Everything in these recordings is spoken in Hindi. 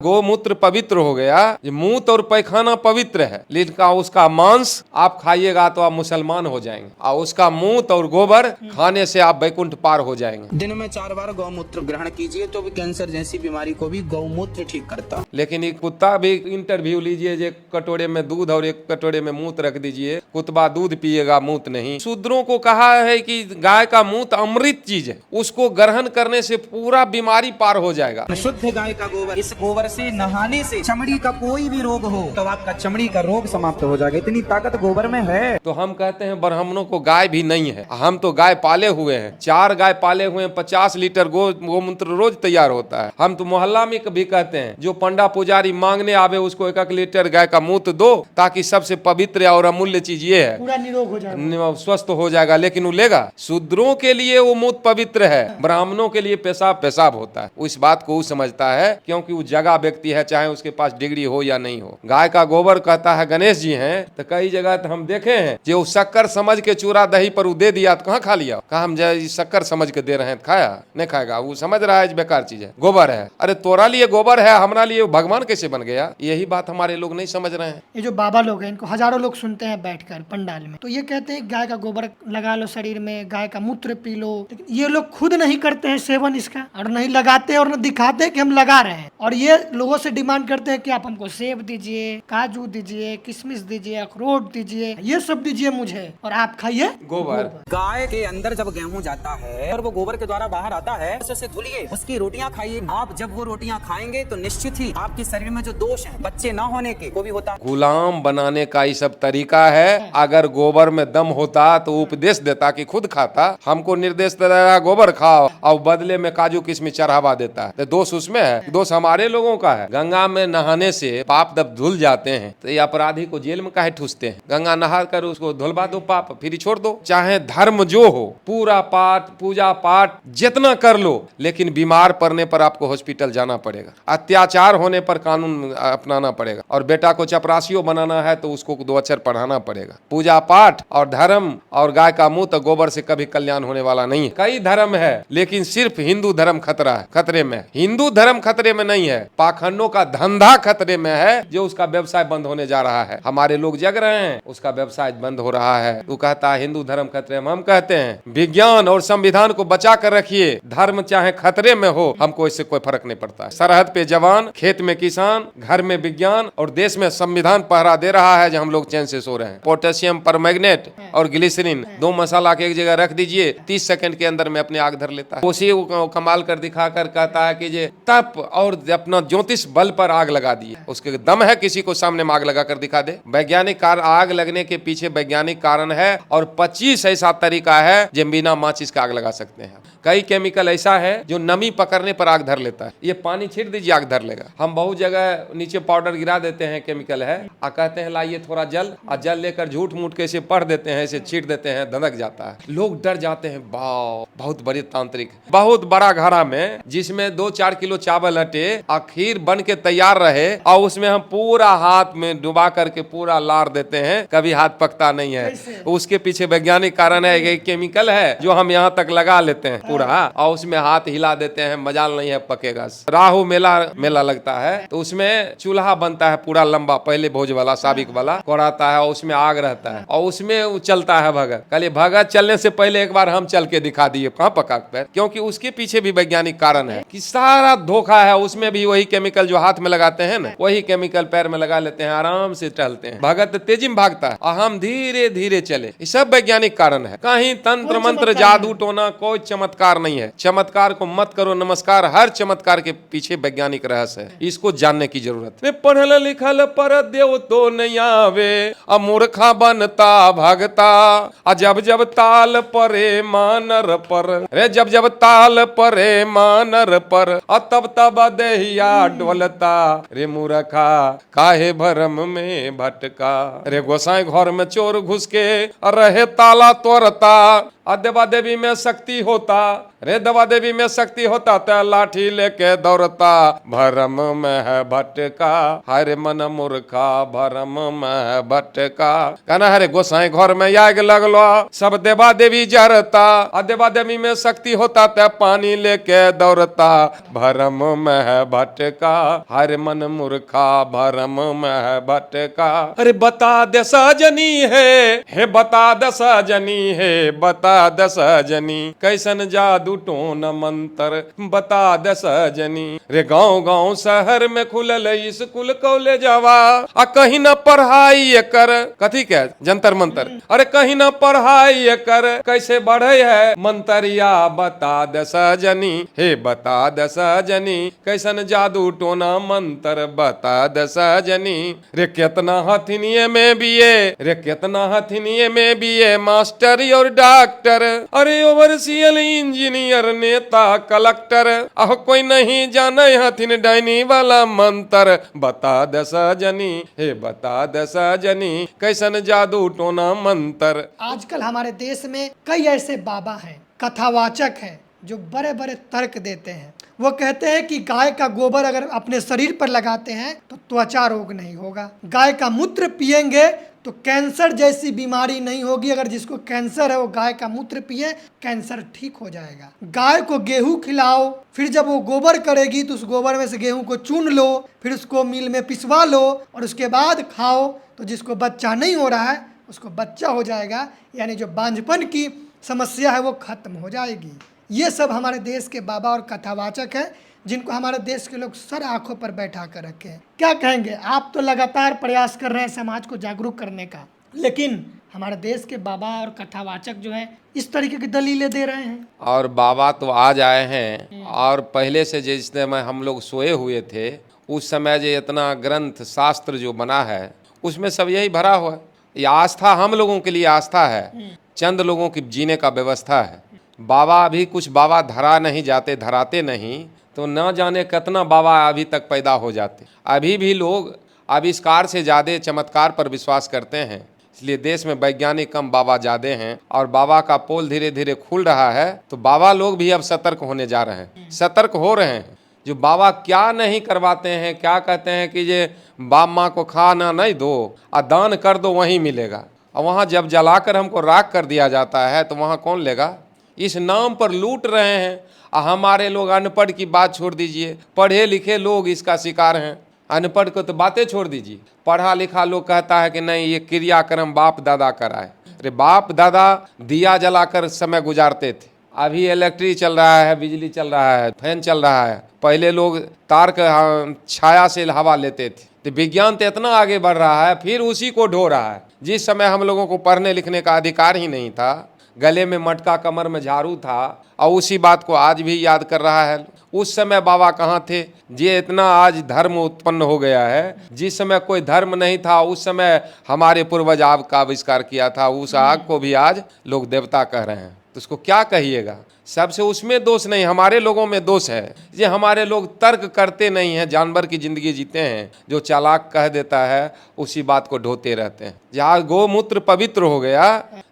गोमूत्र पवित्र हो गया, मूत्र और पैखाना पवित्र है, लेकिन उसका मांस आप खाइएगा तो आप मुसलमान हो जाएंगे, और उसका मूत्र और गोबर खाने से आप बैकुंठ पार हो जाएंगे। दिन में 4 बार गौमूत्र ग्रहण कीजिए तो भी कैंसर जैसी बीमारी को भी गौमूत्र ठीक करता। लेकिन एक कुत्ता भी इंटरव्यू लीजिए, एक कटोरे में दूध और एक कटोरे में मूत्र रख दीजिए, कुत्ता दूध पिएगा, मूत्र नहीं। शूद्रों को कहा है कि गाय का मूत्र अमृत चीज है, उसको ग्रहण करने से पूरा बीमारी पार हो जाएगा। शुद्ध गाय का गोबर, इस गोबर से नहाने से चमड़ी का कोई भी रोग हो तो आपका चमड़ी का रोग समाप्त हो जाएगा, इतनी ताकत गोबर में है। तो हम कहते हैं ब्राह्मणों को गाय भी नहीं है, हम तो गाय पाले हुए हैं, 4 गाय पाले हुए हैं, 50 लीटर गोमूत्र रोज तैयार होता है। हम तो मोहल्ला में भी कहते हैं जो पंडा पुजारी मांगने आवे उसको 1 लीटर गाय का मूत्र दो, ताकि सबसे पवित्र और अमूल्य चीज ये है, पूरा निरोग हो जाएगा, स्वस्थ हो जाएगा। लेकिन वो लेगा, शूद्रों के लिए वो मूत्र पवित्र है, ब्राह्मणों के लिए पेशाब होता है। उस बात को वो समझता है, क्योंकि वो जगह व्यक्ति है, चाहे उसके पास डिग्री हो या नहीं हो। गाय का गोबर कहता है गणेश जी हैं, तो कई जगह तो हम देखे हैं जो शक्कर समझ के चूरा दही पर वो दे दिया तो कहाँ खा लिया, कहा हम शक्कर समझ के दे रहे हैं, खाया नहीं खाएगा, वो समझ रहा है बेकार चीज है, गोबर है। अरे तोरा लिए गोबर है, हमारा लिए भगवान कैसे बन गया? यही बात हमारे लोग नहीं समझ रहे हैं। ये जो बाबा लोग हैं, इनको हजारों लोग सुनते हैं बैठकर पंडाल में, तो ये कहते हैं गाय का गोबर लगा लो शरीर में, गाय का मूत्र पी लो, लेकिन ये लोग खुद नहीं करते हैं सेवन इसका, और नहीं लगाते और न दिखाते हैं कि हम लगा रहे हैं, और ये लोगों से डिमांड करते हैं कि आप हमको सेब दीजिए, काजू दीजिए, किशमिश दीजिए, अखरोट दीजिए, ये सब दीजिए मुझे, और आप खाइए गोबर। गाय के अंदर जब गेहूं जाता है और वो गोबर के द्वारा बाहर आता है, उसे धुलिए, उसकी रोटियां खाइए। आप जब वो रोटियां खाएंगे तो निश्चित ही आपके शरीर में जो दोष है, बच्चे ना होने के, वो भी होता। गुलाम बनाने का ये सब तरीका है। अगर गोबर में दम होता तो उपदेश देता कि खुद खाता, हमको निर्देश दे रहा गोबर खाओ और बदले में काजू किशमिश चढ़ावा देता है। तो दोष उसमें है, दोष हमारे लोगों का है। गंगा में नहाने से पाप जब धुल जाते हैं तो ये अपराधी को जेल में काहे ठूसते हैं? गंगा नहा कर उसको धुलवा दो पाप, फिर छोड़ दो। चाहे धर्म जो हो, पूरा पाठ पूजा पाठ जितना कर लो, लेकिन बीमार पड़ने पर आपको हॉस्पिटल जाना पड़ेगा, अत्याचार होने पर कानून अपनाना पड़ेगा, और बेटा को चपरासियों बनाना है तो उसको 2 अक्षर पढ़ाना पड़ेगा। पूजा पाठ और धर्म और गाय का मुंह तो गोबर से कभी कल्याण होने वाला नहीं है। कई धर्म है, लेकिन सिर्फ हिंदू धर्म खतरे में। हिंदू धर्म खतरे में नहीं है, पाखंडों का धंधा खतरे में है, जो उसका व्यवसाय बंद होने जा रहा है। हमारे लोग जग रहे हैं, उसका व्यवसाय बंद हो रहा है। वो कहता है हिंदू धर्म खतरे में, हम कहते हैं विज्ञान और संविधान को बचा कर रखिए, धर्म चाहे खतरे में हो, हमको इससे कोई फर्क नहीं पड़ता है। सरहद पे जवान, खेत में किसान, घर में विज्ञान और देश में संविधान पहरा दे रहा है, जो हम लोग चैन से सो रहे हैं। पोटेशियम परमैंगनेट और ग्लिसरीन 2 मसाला के एक जगह रख दीजिए, 30 सेकंड के अंदर में अपने आग धर लेता है। उसी कमाल कर दिखाकर कहता है कि ये तप और अपना ज्योतिष बल पर आग लगा दिए। उसके दम है किसी को सामने में आग लगा कर दिखा दे? वैज्ञानिक आग लगने के पीछे वैज्ञानिक कारण है, और 25 ऐसा तरीका है जो बिना माचिस का आग लगा सकते हैं। कई केमिकल ऐसा है जो नमी पकड़ने पर आग धर लेता है। ये पानी छीट दीजिए, आग धर लेगा। हम बहुत जगह नीचे पाउडर गिरा देते हैं, केमिकल है, और कहते हैं लाइए थोड़ा जल, और जल लेकर झूठ मूठ के इसे पढ़ देते हैं, इसे छीट देते हैं, धधक जाता है। लोग डर जाते हैं। वाह, बहुत बड़े तांत्रिक, बहुत बड़ा घड़ा में जिसमें 2-4 किलो चावल हटे और खीर बन के तैयार रहे, और उसमें हम पूरा हाथ में डुबा करके पूरा लार देते हैं, कभी हाथ पकता नहीं है। उसके पीछे वैज्ञानिक कारण है, एक केमिकल है जो हम यहाँ तक लगा लेते हैं पूरा, और उसमें हाथ हिला देते हैं, मजाल नहीं है पकेगा। राहु मेला लगता है, तो उसमें चूल्हा बनता है पूरा लंबा, पहले भोज वाला साबिक वाला कोराता है, और उसमें आग रहता है, और उसमें चलता है भगत। कल भगत चलने से पहले एक बार हम चल के दिखा दिए कहाँ पका पैर, क्योंकि उसके पीछे भी वैज्ञानिक कारण है कि सारा धोखा है। उसमें भी वही केमिकल जो हाथ में लगाते हैं ना, वही केमिकल पैर में लगा लेते हैं, आराम से टहलते हैं। भगत तेजी में भागता है और हम धीरे धीरे चले। ये सब वैज्ञानिक कारण है, कहीं तंत्र मंत्र जादू टोना कोई चमत्कार नहीं है। चमत्कार को मत करो नमस्कार, हर चमत्कार के पीछे वैज्ञानिक रहस्य है, इसको जानने की जरूरत है। पढ़ल लिखल पर देव तो नहीं आवे, मूर्खा बनता भगता, जब जब ताल परे मानर पर, रे जब जब ताल परे मानर पर, तब तब देहिया डोलता, रे मूर्खा काहे भरम में भटका। रे गोसाई घर में चोर घुस के रहे ताला तोड़ता, देवा देवी में शक्ति होता, रे देवा देवी में शक्ति होता तो लाठी लेके दौड़ता, भरम में है भटका, हरे मन मूर्खा भरम में है भटका। कहना हरे गोसाई घर में आग लगलो, सब देवा देवी जरता, देवा देवी में शक्ति होता तो पानी लेके दौड़ता, भरम में है भटका, हरे मन मूर्खा भरम में है भटका। अरे बता दे सजनी है, हे बता दे सजनी है, बता दे सजनी कैसन जादू टोन मंत्र, बता दे सजनी। रे गांव गांव शहर में खुलल स्कूल कॉलेजवा, आ कहीं न पढ़ाई कर, कथी के जंतर मंतर, अरे कहीं न पढ़ाई कर, कैसे बढ़े है मंतरिया, बता दे सजनी, हे बता दे सजनी कैसन जादू टोना मंत्र, बता दे सजनी। रे कितना हथिनिये में बीए, रे कितना हथिनिये में बीए, मास्टर और डॉक्टर, अरे ओवरसीएल इंजीनियर नेता कलेक्टर, आह कोई नहीं जाने हथिन डाइनी वाला मंत्र, बता दे सजनी, हे बता दे सजनी कैसन जादू टोना मंत्र। आजकल हमारे देश में कई ऐसे बाबा हैं, कथावाचक हैं, जो बड़े बड़े तर्क देते हैं। वो कहते हैं कि गाय का गोबर अगर अपने शरीर पर लगाते हैं तो त्वचा रोग नहीं होगा, गाय का मूत्र पिएंगे तो कैंसर जैसी बीमारी नहीं होगी, अगर जिसको कैंसर है वो गाय का मूत्र पिए, कैंसर ठीक हो जाएगा। गाय को गेहूं खिलाओ, फिर जब वो गोबर करेगी तो उस गोबर में से गेहूं को चुन लो, फिर उसको मिल में पिसवा लो और उसके बाद खाओ, तो जिसको बच्चा नहीं हो रहा है उसको बच्चा हो जाएगा, यानी जो बांझपन की समस्या है वो खत्म हो जाएगी। ये सब हमारे देश के बाबा और कथावाचक हैं, जिनको हमारे देश के लोग सर आंखों पर बैठा कर रखे हैं। क्या कहेंगे, आप तो लगातार प्रयास कर रहे हैं समाज को जागरूक करने का, लेकिन हमारे देश के बाबा और कथावाचक जो हैं इस तरीके की दलीलें दे रहे हैं। और बाबा तो आज आए हैं, और पहले से जिस समय हम लोग सोए हुए थे उस समय जो इतना ग्रंथ शास्त्र जो बना है उसमें सब यही भरा हुआ है। ये आस्था हम लोगों के लिए आस्था है, चंद लोगों की जीने का व्यवस्था है। बाबा अभी कुछ बाबा धरा नहीं जाते, धराते नहीं तो न जाने कितना बाबा अभी तक पैदा हो जाते। अभी भी लोग आविष्कार से ज़्यादा चमत्कार पर विश्वास करते हैं, इसलिए देश में वैज्ञानिक कम बाबा ज़्यादा हैं, और बाबा का पोल धीरे धीरे खुल रहा है। तो बाबा लोग भी अब सतर्क होने जा रहे हैं, सतर्क हो रहे हैं। जो बाबा क्या नहीं करवाते हैं, क्या कहते हैं कि ये बाप माँ को खाना नहीं दो और दान कर दो वहीं मिलेगा, और वहाँ जब जलाकर हमको राख कर दिया जाता है तो वहाँ कौन लेगा। इस नाम पर लूट रहे हैं। हमारे लोग अनपढ़ की बात छोड़ दीजिए, पढ़े लिखे लोग इसका शिकार हैं। अनपढ़ को तो बातें छोड़ दीजिए, पढ़ा लिखा लोग कहता है कि नहीं ये क्रियाक्रम बाप दादा कराए। अरे बाप दादा दिया जलाकर समय गुजारते थे, अभी इलेक्ट्रिक चल रहा है, बिजली चल रहा है, फैन चल रहा है। पहले लोग तार का छाया से हवा लेते थे। तो विज्ञान तो इतना आगे बढ़ रहा है, फिर उसी को ढो रहा है। जिस समय हम लोगों को पढ़ने लिखने का अधिकार ही नहीं था, गले में मटका कमर में झाड़ू था, और उसी बात को आज भी याद कर रहा है। उस समय बाबा कहाँ थे। ये इतना आज धर्म उत्पन्न हो गया है। जिस समय कोई धर्म नहीं था उस समय हमारे पूर्वज आग का आविष्कार किया था, उस आग को भी आज लोग देवता कह रहे हैं। तो उसको क्या कहिएगा। सबसे उसमें दोष नहीं, हमारे लोगों में दोष है। ये हमारे लोग तर्क करते नहीं हैं, जानवर की जिंदगी जीते हैं। जो चालाक कह देता है उसी बात को ढोते रहते हैं। जहाँ गोमूत्र पवित्र हो गया,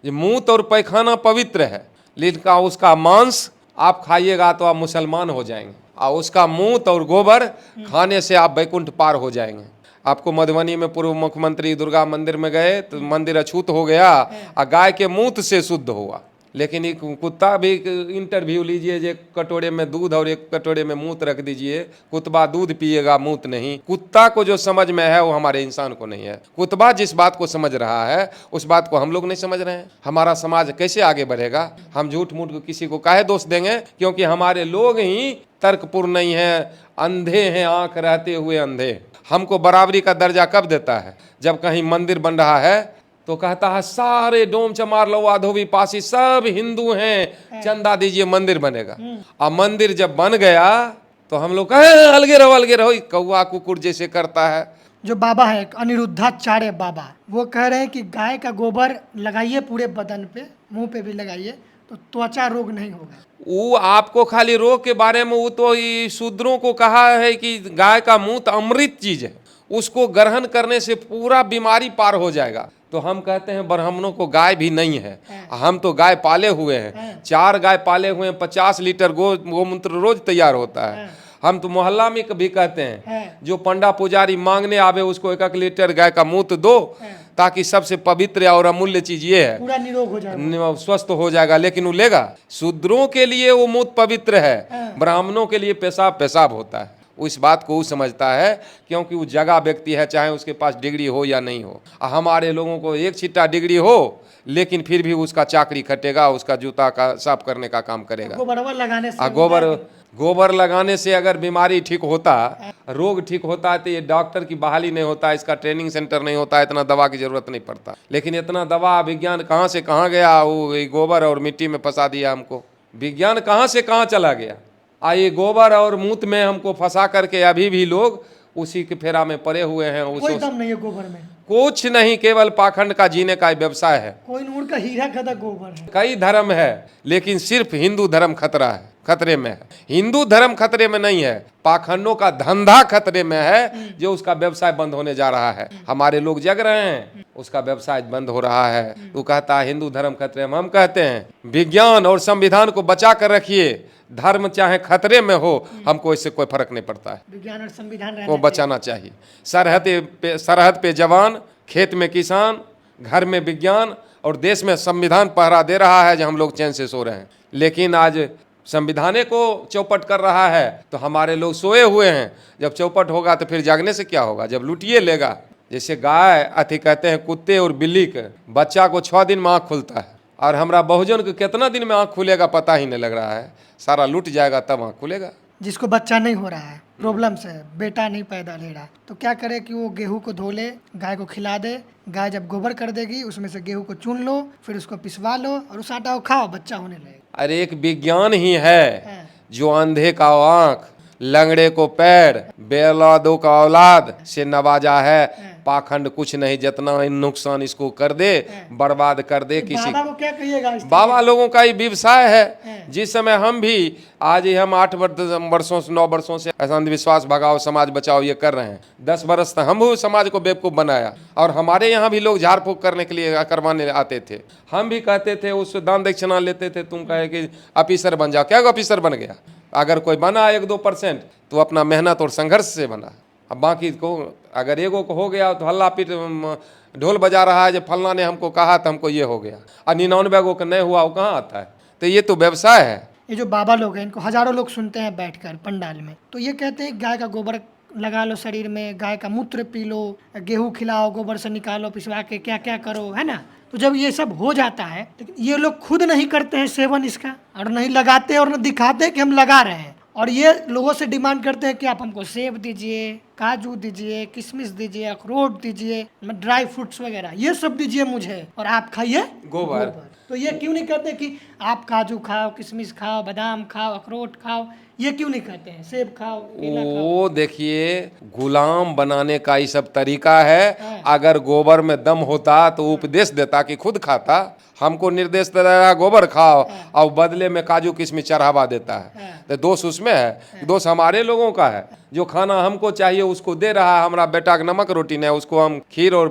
ये मूत्र और पैखाना पवित्र है, लेकिन उसका मांस आप खाइएगा तो आप मुसलमान हो जाएंगे, और उसका मूत्र और गोबर खाने से आप बैकुंठ पार हो जाएंगे। आपको मधुबनी में पूर्व मुख्यमंत्री दुर्गा मंदिर में गए तो मंदिर अछूत हो गया और गाय के मूत्र से शुद्ध हुआ। लेकिन एक कुत्ता भी इंटरव्यू लीजिए, जे कटोरे में दूध और एक कटोरे में मूत्र रख दीजिए, कुत्ता दूध पिएगा मूत्र नहीं। कुत्ता को जो समझ में है वो हमारे इंसान को नहीं है। कुत्ता जिस बात को समझ रहा है उस बात को हम लोग नहीं समझ रहे हैं। हमारा समाज कैसे आगे बढ़ेगा। हम झूठ मूठ को किसी को काहे दोष देंगे, क्योंकि हमारे लोग ही तर्कपूर्ण नहीं है, अंधे हैं, आंख रहते हुए अंधे। हमको बराबरी का दर्जा कब देता है, जब कहीं मंदिर बन रहा है तो कहता है सारे डोम चमार लवा धोबी पासी सब हिंदू हैं, चंदा दीजिए मंदिर बनेगा। अब मंदिर जब बन गया तो हम लोग कहे अलगे रहो, कौआ कुकुर जैसे करता है। जो बाबा है अनिरुद्धाचार्य बाबा, वो कह रहे हैं कि गाय का गोबर लगाइए पूरे बदन पे, मुंह पे भी लगाइए तो त्वचा रोग नहीं होगा। वो आपको खाली रोग के बारे में, वो तो शूद्रों को कहा है कि गाय का मूत्र अमृत चीज है, उसको ग्रहण करने से पूरा बीमारी पार हो जाएगा। तो हम कहते हैं ब्राह्मणों को गाय भी नहीं है। हम तो गाय पाले हुए हैं, 4 गाय पाले हुए हैं, 50 लीटर गोमूत्र रोज तैयार होता है। हम तो मोहल्ला में भी कहते हैं जो पंडा पुजारी मांगने आवे उसको 1-1 लीटर गाय का मूत्र दो, ताकि सबसे पवित्र और अमूल्य चीज ये है, पूरा निरोग हो जाएगा, स्वस्थ हो जाएगा। लेकिन वो लेगा, शूद्रों के लिए वो मूत्र पवित्र है, ब्राह्मणों के लिए पेशाब पेशाब होता है। इस बात को वो समझता है, क्योंकि वो जगह व्यक्ति है, चाहे उसके पास डिग्री हो या नहीं हो। हमारे लोगों को 1 छिट्टा डिग्री हो, लेकिन फिर भी उसका चाकरी खटेगा, उसका जूता का साफ करने का काम करेगा। गोबर लगाने से गोबर लगाने से अगर बीमारी ठीक होता, रोग ठीक होता है, तो ये डॉक्टर की बहाली नहीं होता, इसका ट्रेनिंग सेंटर नहीं होता, इतना दवा की जरूरत नहीं पड़ता। लेकिन इतना दवा विज्ञान कहाँ से कहाँ गया, वो गोबर और मिट्टी में फंसा दिया हमको। विज्ञान कहाँ से कहाँ चला गया। ये गोबर और मूत्र में हमको फंसा करके अभी भी लोग उसी के फेरा में पड़े हुए हैं। कोई दम नहीं है गोबर में, कुछ नहीं, केवल पाखंड का जीने का व्यवसाय है। कोई नूर का हीरा खदा गोबर है। कई धर्म है, लेकिन सिर्फ हिंदू धर्म खतरे में है। हिंदू धर्म खतरे में नहीं है, पाखंडों का धंधा खतरे में है, जो उसका व्यवसाय बंद होने जा रहा है। हमारे लोग जग रहे हैं, उसका व्यवसाय बंद हो रहा है। वो कहता है हिंदू धर्म खतरे में। हम कहते हैं विज्ञान और संविधान को बचा कर रखिए, धर्म चाहे खतरे में हो, हमको इससे कोई फर्क नहीं पड़ता है। विज्ञान और संविधान को बचाना चाहिए। सरहद पे जवान, खेत में किसान, घर में विज्ञान और देश में संविधान पहरा दे रहा है, जो हम लोग चैन से सो रहे हैं। लेकिन आज संविधाने को चौपट कर रहा है, तो हमारे लोग सोए हुए हैं। जब चौपट होगा तो फिर जागने से क्या होगा, जब लुटिए लेगा। जैसे गाय कहते हैं कुत्ते और बिल्ली के बच्चा को 6 दिन में आँख खुलता है, और हमारा बहुजन को कितना दिन में आँख खुलेगा पता ही नहीं लग रहा है। सारा लूट जाएगा तब आँख खुलेगा। जिसको बच्चा नहीं हो रहा है, प्रॉब्लम से बेटा नहीं पैदा ले रहा, तो क्या करे कि वो गेहूं को धो ले, गाय को खिला दे। गाय जब गोबर कर देगी, उसमें से गेहूं को चुन लो, फिर उसको पिसवा लो और उस आटा को खाओ, बच्चा होने लगेगा। अरे एक विज्ञान ही है जो अंधे का आँख, लंगड़े को पैर, बेऔलादों का औलाद से नवाजा है। पाखंड कुछ नहीं, जितना नुकसान इसको कर दे, बर्बाद कर दे किसी। बाबा को क्या कहिएगा? बाबा लोगों का ही व्यवसाय है। जिस समय हम भी आज ही हम 8 वर्षों से 9 वर्षों से ऐसा अंधविश्वास भगाओ, समाज बचाओ ये कर रहे हैं। 10 वर्ष तक हम भी समाज को बेवकूफ बनाया, और हमारे यहाँ भी लोग झाड़ फूक करने के लिए करवाने आते थे। हम भी कहते थे, उससे दान दक्षिणा लेते थे। तुम कहे कि ऑफिसर बन जाओ, क्या ऑफिसर बन गया? अगर कोई बना 1-2% तो अपना मेहनत और संघर्ष से बना। अब बाकी को अगर एगो को हो गया तो हल्ला पीट ढोल बजा रहा है, जब फलना ने हमको कहा तो हमको ये हो गया, और 99 गो का नहीं हुआ, वो कहाँ आता है? तो ये तो व्यवसाय है। ये जो बाबा लोग हैं, इनको हजारों लोग सुनते हैं बैठकर पंडाल में, तो ये कहते हैं गाय का गोबर लगा लो शरीर में, गाय का मूत्र पी लो, गेहूं खिलाओ, गोबर से निकालो, पिसवा के क्या क्या करो, है ना। तो जब ये सब हो जाता है, लेकिन ये लोग खुद नहीं करते हैं सेवन इसका, और नहीं लगाते और न दिखाते कि हम लगा रहे हैं। और ये लोगों से डिमांड करते हैं कि आप हमको सेब दीजिए, काजू दीजिए, किशमिश दीजिए, अखरोट दीजिए, ड्राई फ्रूट्स वगैरह ये सब दीजिए मुझे, और आप खाइए गोबर। तो ये क्यों नहीं कहते कि आप काजू खाओ, किशमिश खाओ, बादाम खाओ, अखरोट खाओ? ये क्यों नहीं कहते हैं सेब खाओ, केला खाओ? वो देखिए, गुलाम बनाने का ये सब तरीका है। अगर गोबर में दम होता तो उपदेश देता कि खुद खाता। हमको निर्देश दे रहा गोबर खाओ, और बदले में काजू किशमिश चढ़ावा देता है। तो दोष उसमें है, दोष हमारे लोगों का है। जो खाना हमको चाहिए उसको दे रहा है, हमारा बेटा का नमक रोटी नहीं, उसको हम खीर और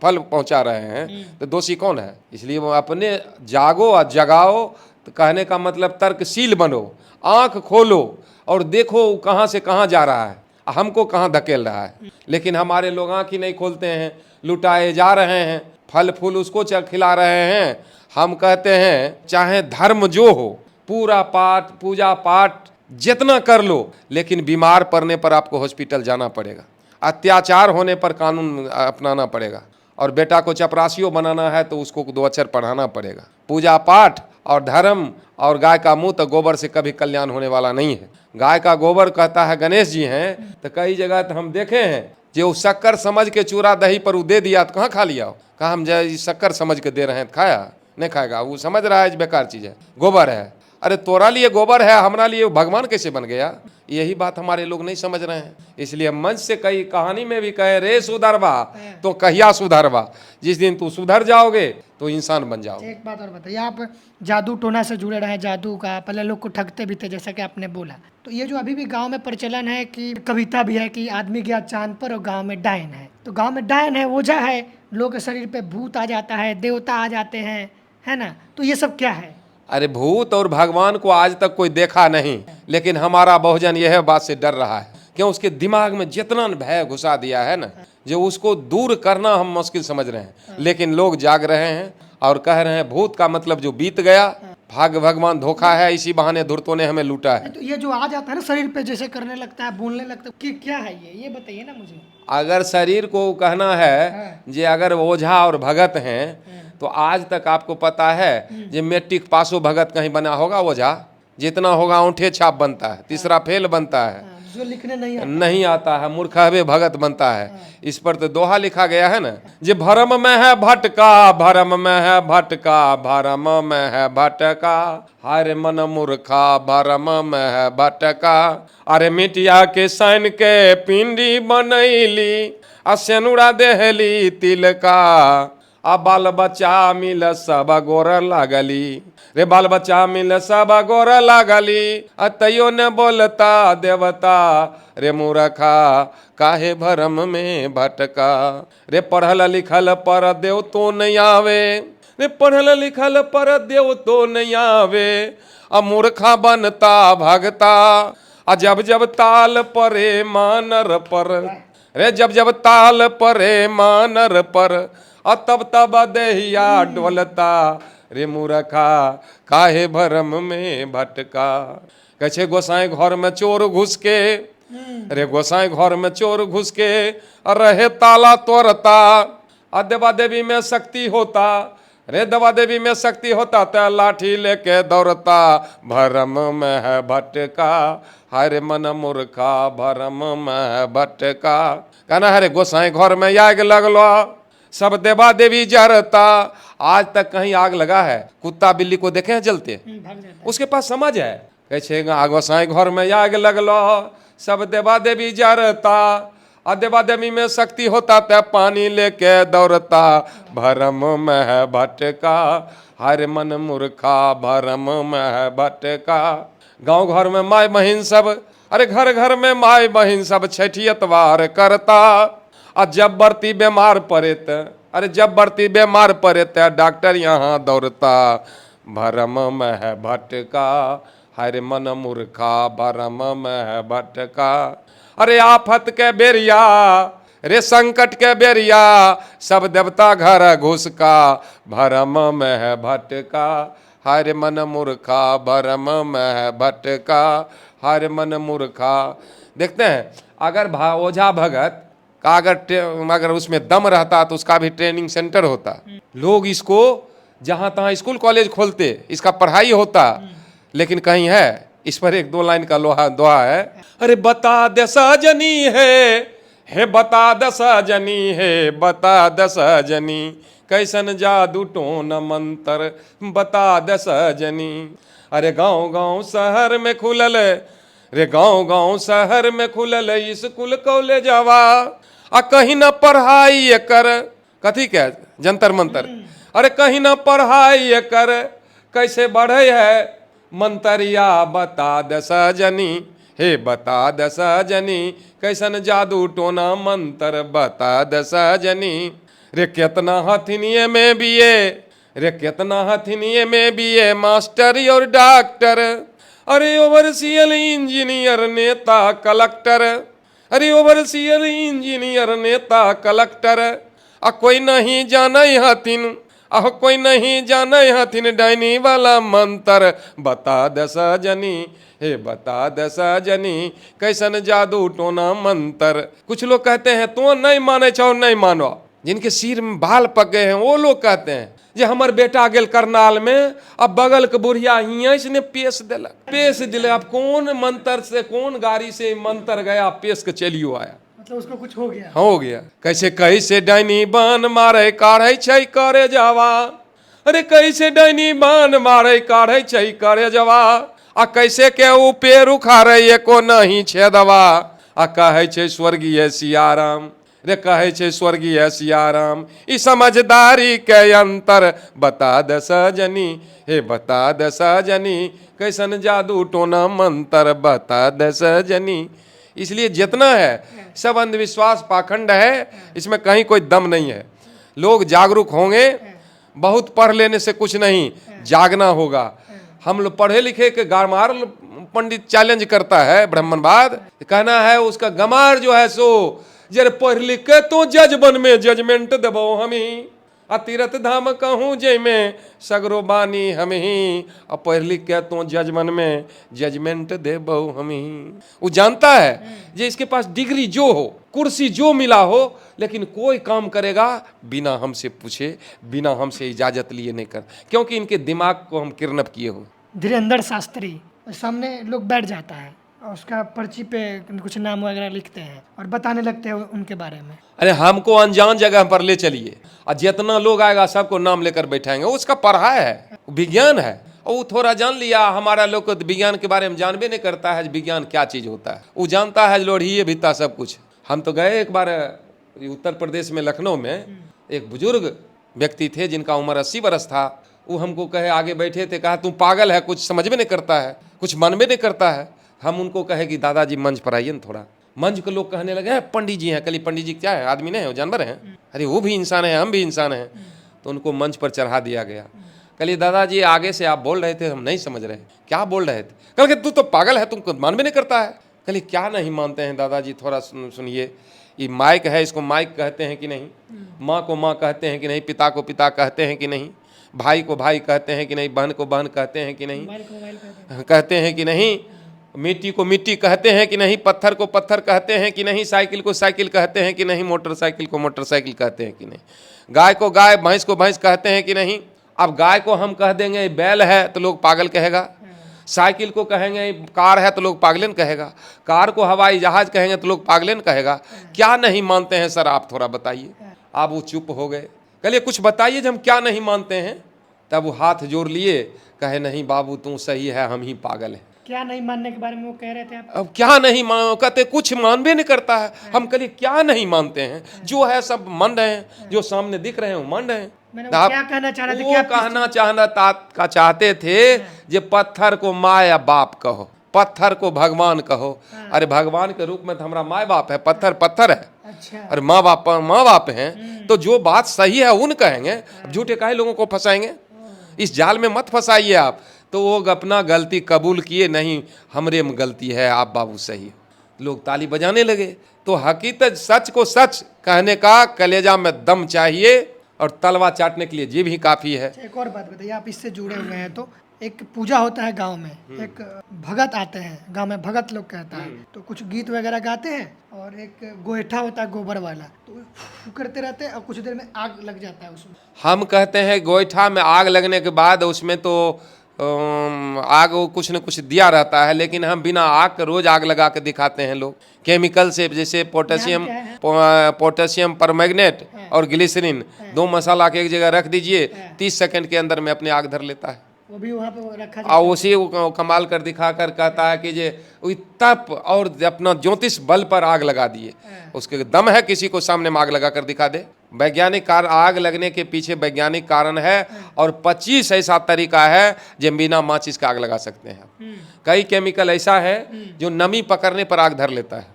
फल पहुंचा रहे हैं, तो दोषी कौन है? इसलिए वो अपने जागो और जगाओ, तो कहने का मतलब तर्कशील बनो, आंख खोलो और देखो कहाँ से कहाँ जा रहा है, हमको कहाँ धकेल रहा है। लेकिन हमारे लोग आँख ही नहीं खोलते हैं, लुटाए जा रहे हैं, फल फूल उसको खिला रहे हैं। हम कहते हैं चाहे धर्म जो हो, पूरा पाठ पूजा पाठ जितना कर लो, लेकिन बीमार पड़ने पर आपको हॉस्पिटल जाना पड़ेगा, अत्याचार होने पर कानून अपनाना पड़ेगा, और बेटा को चपरासियों बनाना है तो उसको 2 अक्षर पढ़ाना पड़ेगा। पूजा पाठ और धर्म और गाय का मुँह तो गोबर से कभी कल्याण होने वाला नहीं है। गाय का गोबर कहता है गणेश जी हैं, तो कई जगह तो हम देखे हैं जो शक्कर समझ के चूरा दही पर वो दे दिया तो कहाँ खा लिया हो? कहा हम शक्कर समझ के दे रहे हैं, खाया नहीं खाएगा, वो समझ रहा है बेकार चीज़ है, गोबर है। अरे तोरा लिए गोबर है, हमारा लिए भगवान कैसे बन गया? यही बात हमारे लोग नहीं समझ रहे हैं। इसलिए मंच से कई कहानी में भी कहे, रे सुधरवा तो कहिया सुधरवा, जिस दिन तू सुधर जाओगे तो इंसान बन जाओगे। एक बात और बताइए, आप जादू टोना से जुड़े रहे, जादू का पहले लोग को ठगते भी थे जैसा कि आपने बोला, तो ये जो अभी भी गांव में प्रचलन है कि कविता भी है कि आदमी गया चांद पर और गांव में डायन है, तो गांव में डायन है, ओझा है, लोग के शरीर पे भूत आ जाता है, देवता आ जाते हैं, है ना? तो ये सब क्या है? अरे भूत और भगवान को आज तक कोई देखा नहीं, लेकिन हमारा बहुजन यह बात से डर रहा है, क्यों? उसके दिमाग में जितना भय घुसा दिया है ना, जो उसको दूर करना हम मुश्किल समझ रहे हैं। लेकिन लोग जाग रहे हैं और कह रहे हैं भूत का मतलब जो बीत गया, भाग भगवान धोखा है, इसी बहाने धूर्तों ने हमें लूटा है। तो ये जो आ जाता है ना शरीर पे, जैसे करने लगता है, बोलने लगता है, क्या है ये बताइए ना मुझे। अगर शरीर को कहना है जे अगर ओझा और भगत हैं, तो आज तक आपको पता है जे मैट्रिक पासो भगत कहीं बना होगा ओझा? जितना होगा औंठे छाप बनता है, तीसरा फेल बनता है, जो लिखने नहीं आता है, मूर्खहवे भगत बनता है। इस पर तो दोहा लिखा गया है ना, जे भरम में है भटका, भरम में है भटका, भरम में है भटका, हर मन मूर्खा, भरम में है भटका। अरे मिटिया के सन के पिंडी बनैली, असेनुरा देहली तिलका, आ बाल बच्चा मिल सब गोर लागली, रे बाल बच्चा मिल सब गोर लागली, तैयो न बोलता देवता, रे मूर्खा काहे भरम में भटका। रे पढ़ल लिखल पर देव तो नहीं आवे, रे पढ़ल लिखल पर देव तो नहीं आवे, आ मूर्खा बनता भगता, आ जब जब ताल परे मानर पर, रे जब जब ताल परे मानर पर, तब तब देहिया डोलता, रे मूर्खा काहे भरम में भटका। कहे गोसाई घर में चोर घुस के, रे गोसाई घर में चोर घुस के रहे ताला तोड़ता, देवा देवी में शक्ति होता, रे देवा देवी में शक्ति होता तो लाठी लेके दौड़ता, भरम में है भटका, हरे मन मूर्खा भरम में है भटका। कहना है रे गोसाई घर में आग लगलो, सब देवा देवी जरता। आज तक कहीं आग लगा है? कुत्ता बिल्ली को देखे हैं जलते? उसके पास समझ है। कैसे गोसाई घर में आग लगलो, सब देवा देवी जरता, और देवा देवी में शक्ति होता तो पानी लेके दौड़ता, भरम में है भटका, हर मन मूर्खा भरम में है भटका। गांव घर में माय बहिन सब, अरे घर घर में माय बहिन सब छठियतवार करता, और जब बरती बीमार पड़े त, अरे जब बरती बीमार पड़े त डॉक्टर यहाँ दौड़ता, भरम में है भटका, हर मन मूर्खा भरम में है भटका। अरे आफत के बेरिया, रे संकट के बेरिया, सब देवता घर घुस का, भरम में है भटका, हर मन मूर्खा भरम में है भटका, हर मन मूर्खा। देखते हैं अगर ओझा भगत का अगर उसमें दम रहता तो उसका भी ट्रेनिंग सेंटर होता, लोग इसको जहां तहां स्कूल कॉलेज खोलते, इसका पढ़ाई होता, लेकिन कहीं है। इस पर एक दो लाइन का दोहा है, अरे बता दे सजनी है बता दे सजनी है, बता दे सजनी कैसन जादू टोन मंत्र, बता दे सजनी। अरे गांव गांव शहर में खुलल, रे गांव गांव शहर में खुलल स्कूल कॉलेजवा, आ कहीं न पढ़ाई कर, कथी के जंतर मंतर, अरे कहीं न पढ़ाई कर, कैसे बढ़े है मंतरिया, बता दे सजनी हे बता दे सजनी कैसन जादू टोना मंत्र, बता दे सजनी। रे कितना हथिनिये में बीए, रे कितना हथिनिये में बीए, मास्टर और डॉक्टर, अरे ओवरसीयर इंजीनियर नेता कलेक्टर, अरे ओवरसीयर इंजीनियर नेता कलेक्टर, आ कोई नहीं जाने हथिन, आह कोई नहीं जाने हथिन डायनी वाला मंत्र, बता दे सजनी हे बता दे सजनी कैसन जादू टोना मंत्र। कुछ लोग कहते हैं तो नहीं माने चाहो नहीं मानो, जिनके सिर में बाल पक गए हैं वो लोग कहते हैं जे हमर बेटा गेल करनाल में, अब बगल के बुढ़िया हियाँ से पेश दिले। अब कौन मंत्र से कौन गाड़ी से मंत्र गया, पेश के चलियो आया, मतलब उसको कुछ हो गया। कैसे कैसे डायनी बान मारे काढ़े छै करे जावा, अरे कैसे डायनी बान मारे काढ़े छै करे जावा, आ कैसे के ऊ पेड़ उखाड़े एको नहीं छेदवा, आ कहे छै स्वर्गीय सियाराम, रे कहे छै स्वर्गीय सियाराम ई समझदारी के अंतर, बता दे सजनी हे बता दे सजनी कैसन जादू टोना मंत्र, बता दे सजनी। इसलिए जितना है सब अंधविश्वास पाखंड है, इसमें कहीं कोई दम नहीं है। लोग जागरूक होंगे, बहुत पढ़ लेने से कुछ नहीं, जागना होगा। हम लोग पढ़े लिखे के गारमार पंडित चैलेंज करता है ब्राह्मणवाद, कहना है उसका गमार जो है सो जर पढ़ लिख के तो जज बन में जजमेंट देबो हम ही, आ तीरथ धाम कहूँ जय में सगरो बानी हम ही, और पढ़ लिख के तो जज बन में जजमेंट देबो हम ही। वो जानता है जे इसके पास डिग्री जो हो, कुर्सी जो मिला हो, लेकिन कोई काम करेगा बिना हमसे पूछे, बिना हमसे इजाजत लिए नहीं कर, क्योंकि इनके दिमाग को हम किडनैप किए हो। धीरेन्द्र शास्त्री सामने लोग बैठ जाता है और उसका पर्ची पे कुछ नाम वगैरह लिखते हैं और बताने लगते हैं उनके बारे में। अरे हमको अनजान जगह पर ले चलिए, और जितना लोग आएगा सबको नाम लेकर बैठाएंगे, उसका पढ़ाई है, विज्ञान है, और वो थोड़ा जान लिया। हमारा लोग को विज्ञान के बारे में जानबे नहीं करता है, विज्ञान क्या चीज होता है। वो जानता है लोढ़िए भीता सब कुछ। हम तो गए एक बार उत्तर प्रदेश में, लखनऊ में, एक बुजुर्ग व्यक्ति थे जिनका उम्र 80 वर्ष था। वो हमको कहे, आगे बैठे थे, कहा तुम पागल है, कुछ समझ में नहीं करता है, कुछ मानबे नहीं करता है। हम उनको कहे कि दादाजी मंच पर आइए ना थोड़ा। मंच के लोग कहने लगे पंडित जी हैं। कल पंडित जी क्या है, आदमी नहीं है, वो जानवर हैं। अरे वो भी इंसान है, हम भी इंसान हैं। तो उनको मंच पर चढ़ा दिया गया। कल दादाजी आगे से आप बोल रहे थे, हम नहीं समझ रहे, क्या बोल रहे थे? कल के तू तो पागल है, तुमको मानबे नहीं करता है। कल क्या नहीं मानते हैं दादाजी, थोड़ा सुनिए। ये माइक है, इसको माइक कहते हैं कि नहीं? माँ को माँ कहते हैं कि नहीं? पिता को पिता कहते हैं कि नहीं? भाई को भाई कहते हैं कि नहीं? बहन को बहन कहते हैं कि नहीं? कहते हैं कि नहीं? मिट्टी को मिट्टी कहते हैं कि नहीं? पत्थर को पत्थर कहते हैं कि नहीं? साइकिल को साइकिल कहते हैं कि नहीं? मोटरसाइकिल को मोटरसाइकिल कहते हैं कि नहीं? गाय को गाय, भैंस को भैंस कहते हैं कि नहीं? अब गाय को हम कह देंगे बैल है तो लोग पागल कहेगा। साइकिल को कहेंगे कार है तो लोग पागलेन कहेगा। कार को हवाई जहाज कहेंगे तो लोग पागलेन कहेगा। क्या नहीं मानते हैं सर, आप थोड़ा बताइए। आप वो चुप हो गए। कहिए कुछ बताइए जब हम क्या नहीं मानते हैं। तब वो हाथ जोड़ लिए, कहे नहीं बाबू तू सही है, हम ही पागल हैं। क्या नहीं मानने के बारे में वो कह रहे थे आप? अब क्या नहीं मान, कहते कुछ मानबे नहीं करता है। हम कहिए क्या नहीं मानते हैं, जो है सब मान रहे हैं, जो सामने दिख रहे हैं वो मान रहे हैं। आप क्या कहना चाह रहे थे? वो कहना चाहते थे जे पत्थर को माँ या बाप कहो, पत्थर को भगवान कहो। अरे भगवान के रूप में तो हमारा माँ बाप है, पत्थर पत्थर है। अच्छा। अरे माँ बाप हैं तो जो बात सही है उन कहेंगे। झूठे काहे लोगों को फंसाएंगे? इस जाल में मत फंसाइए आप। तो वो अपना गलती कबूल किए, नहीं हमरे में गलती है, आप बाबू सही हो। लोग ताली बजाने लगे। तो हकीकत सच को सच कहने का कलेजा में दम चाहिए, और तलवा चाटने के लिए जीभ ही काफी है। एक और बात बताइए, आप इससे जुड़े हुए हैं तो एक पूजा होता है गांव में, एक भगत आते हैं गांव में, भगत लोग कहता है, तो कुछ गीत वगैरह गाते हैं, और एक गोईठा होता है गोबर वाला, तो करते रहते हैं और कुछ देर में आग लग जाता है उसमें। हम कहते हैं गोईठा में आग लगने के बाद उसमें तो आग कुछ न कुछ दिया रहता है, लेकिन हम बिना आग के रोज आग लगा के दिखाते हैं लोग केमिकल से। जैसे पोटेशियम परमैंगनेट और ग्लिसरीन, दो मसाला के एक जगह रख दीजिए, 30 सेकंड के अंदर में अपने आग धर लेता है। वो भी वहाँ पे रखा और उसी कमाल कर दिखाकर कहता है कि जे तप और अपना ज्योतिष बल पर आग लगा दिए। उसके दम है किसी को सामने में आग लगा कर दिखा दे। वैज्ञानिक कारण, आग लगने के पीछे वैज्ञानिक कारण है, और 25 ऐसा तरीका है जो बिना माचिस का आग लगा सकते हैं। कई केमिकल ऐसा है जो नमी पकड़ने पर आग धर लेता है।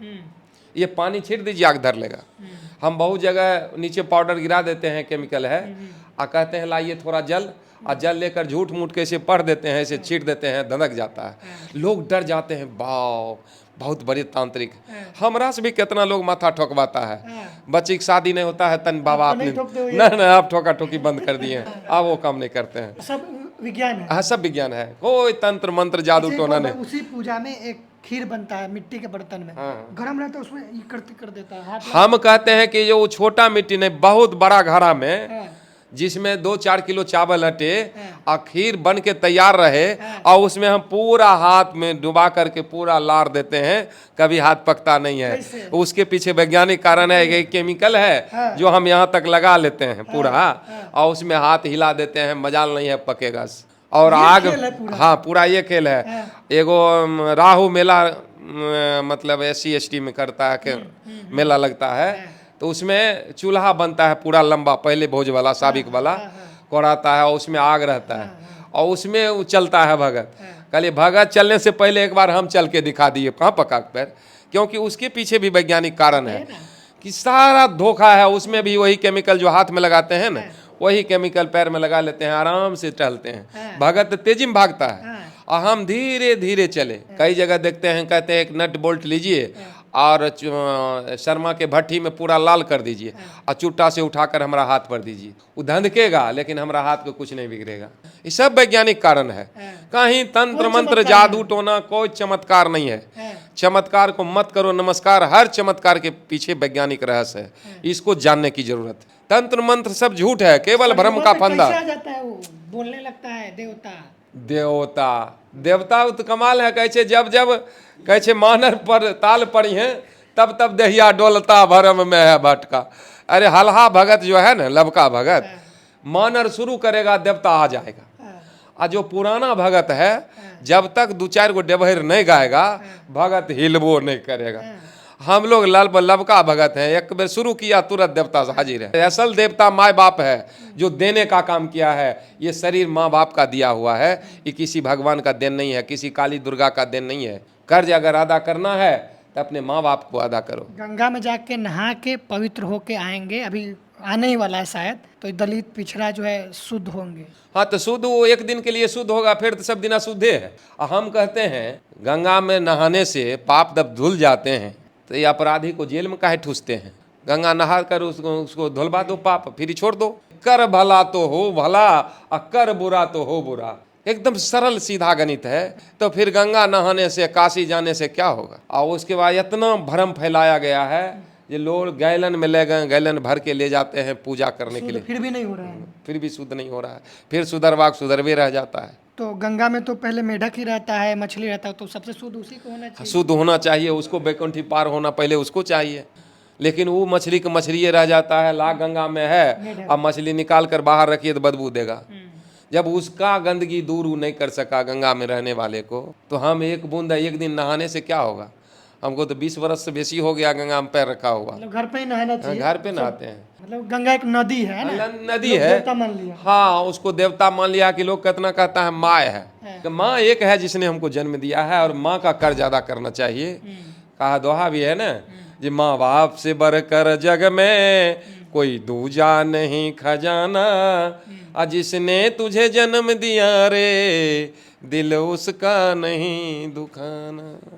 ये पानी छीट दीजिए आग धर लेगा। हम बहुत जगह नीचे पाउडर गिरा देते हैं, केमिकल है, और कहते हैं लाइए थोड़ा जल, और जल लेकर झूठ मूठ के ऐसे पढ़ देते हैं, ऐसे छीट देते हैं, धनक जाता है। लोग डर जाते हैं, वाह बहुत बड़े तांत्रिक। हमरा से भी कितना लोग माथा ठोकवाता है। बच्चे की शादी नहीं होता है, तन बाबा आपने नहीं आप ठोका ठोकी बंद कर दिए हैं, आप वो काम नहीं करते हैं। सब विज्ञान है। हाँ सब विज्ञान है, कोई तंत्र मंत्र जादू टोना नहीं। उसी पूजा में एक खीर बनता है मिट्टी के बर्तन में, गरम रहता है, उसमें ये कर देता है हाथ। हम कहते हैं कि जो छोटा मिट्टी नहीं, बहुत बड़ा घड़ा में जिसमें 2-4 किलो चावल हटे और खीर बन के तैयार रहे, और उसमें हम पूरा हाथ में डुबा करके पूरा लार देते हैं, कभी हाथ पकता नहीं है। उसके पीछे वैज्ञानिक कारण है, एक केमिकल है जो हम यहाँ तक लगा लेते हैं पूरा, और उसमें हाथ हिला देते हैं, मजाल नहीं है पकेगा। और आग, हाँ पूरा ये खेल है। एगो राहु मेला मतलब SC/ST में करता है कि मेला लगता है, तो उसमें चूल्हा बनता है पूरा लंबा, पहले भोज वाला साबिक वाला कोड़ाता है, और उसमें आग रहता है, और उसमें वो चलता है भगत। कल भगत चलने से पहले एक बार हम चल के दिखा दिए कहाँ पका पर, क्योंकि उसके पीछे भी वैज्ञानिक कारण है कि सारा धोखा है, उसमें भी वही केमिकल जो हाथ में लगाते हैं ना, वही केमिकल पैर में लगा लेते हैं, आराम से टहलते हैं। भगत तेजी में भागता है और हम धीरे धीरे चले। कई जगह देखते हैं, कहते हैं एक नट बोल्ट लीजिए और शर्मा के भट्टी में पूरा लाल कर दीजिए और चुट्टा से उठाकर हमारा हाथ पर दीजिए, वो धंधकेगा लेकिन हमारा हाथ को कुछ नहीं बिगड़ेगा। ये सब वैज्ञानिक कारण है। कहीं तंत्र मंत्र जादू टोना कोई चमत्कार नहीं है। चमत्कार को मत करो नमस्कार, हर चमत्कार के पीछे वैज्ञानिक रहस्य है, इसको जानने की जरूरत है। तंत्र मंत्र सब झूठ है, केवल भ्रम का फंदा। कैसे आ जाता है वो, बोलने लगता है देवता देवता तो कमाल है। कहचे जब जब कहचे मानर पर ताल पड़ी है, तब तब दहिया डोलता भरम में है भटका। अरे हल्हा भगत जो है ना, लबका भगत, मानर शुरू करेगा देवता आ जाएगा। और जो पुराना भगत है, जब तक 2-4 गो डेबहर नहीं गाएगा, भगत हिलबो नहीं करेगा। हम लोग लबका भगत हैं, एक बार शुरू किया तुरंत देवता हाजिर है। असल देवता माँ बाप है, जो देने का काम किया है। ये शरीर माँ बाप का दिया हुआ है, ये किसी भगवान का देन नहीं है, किसी काली दुर्गा का देन नहीं है। कर्ज अगर अदा करना है तो अपने माँ बाप को अदा करो। गंगा में जाके नहा के पवित्र होके आएंगे, अभी आने ही वाला है शायद, तो दलित पिछड़ा जो है शुद्ध होंगे। हाँ, तो शुद्ध वो एक दिन के लिए शुद्ध होगा, फिर तो सब दिन अशुद्धे है। हम कहते हैं गंगा में नहाने से पाप जब धुल जाते हैं तो ये अपराधी को जेल में काहे ठूसते हैं। गंगा नहा कर उसको धुलवा दो पाप, फिर छोड़ दो। कर भला तो हो भला और कर बुरा तो हो बुरा, एकदम सरल सीधा गणित है। तो फिर गंगा नहाने से, काशी जाने से क्या होगा। और उसके बाद इतना भ्रम फैलाया गया है, ये लोग गैलन में ले गए, गैलन भर के ले जाते हैं पूजा करने के लिए, फिर भी नहीं हो रहा है। फिर भी शुद्ध नहीं हो रहा है, फिर सुधरवाक सुधरवे रह जाता है। तो गंगा में तो पहले मेढक ही रहता है, मछली रहता है, तो सबसे शुद्ध उसी को होना चाहिए। शुद्ध होना चाहिए, उसको बैकुंठी पार होना पहले उसको चाहिए। लेकिन वो मछली का मछली रह जाता है, लाख गंगा में है, अब मछली निकाल कर बाहर रखिए तो बदबू देगा। जब उसका गंदगी दूर नहीं कर सका गंगा में रहने वाले को, तो हम एक बूंद एक दिन नहाने से क्या होगा। हमको तो 20 वर्ष से बेसी हो गया गंगा में पैर रखा हुआ। मतलब घर पे ही नहाना चाहिए। घर पे नहाते हैं। मतलब गंगा एक नदी है ना, नदी है, देवता मान लिया। हाँ, उसको देवता मान लिया कि लोग कितना कहता है माँ है। कि माँ एक है जिसने हमको जन्म दिया है, और माँ का कर्ज अदा करना चाहिए। कहा दोहा भी है ना, जी माँ बाप से बढ़कर जग में कोई दूजा नहीं खजाना, और जिसने तुझे जन्म दिया रे दिल उसका नहीं दुखाना।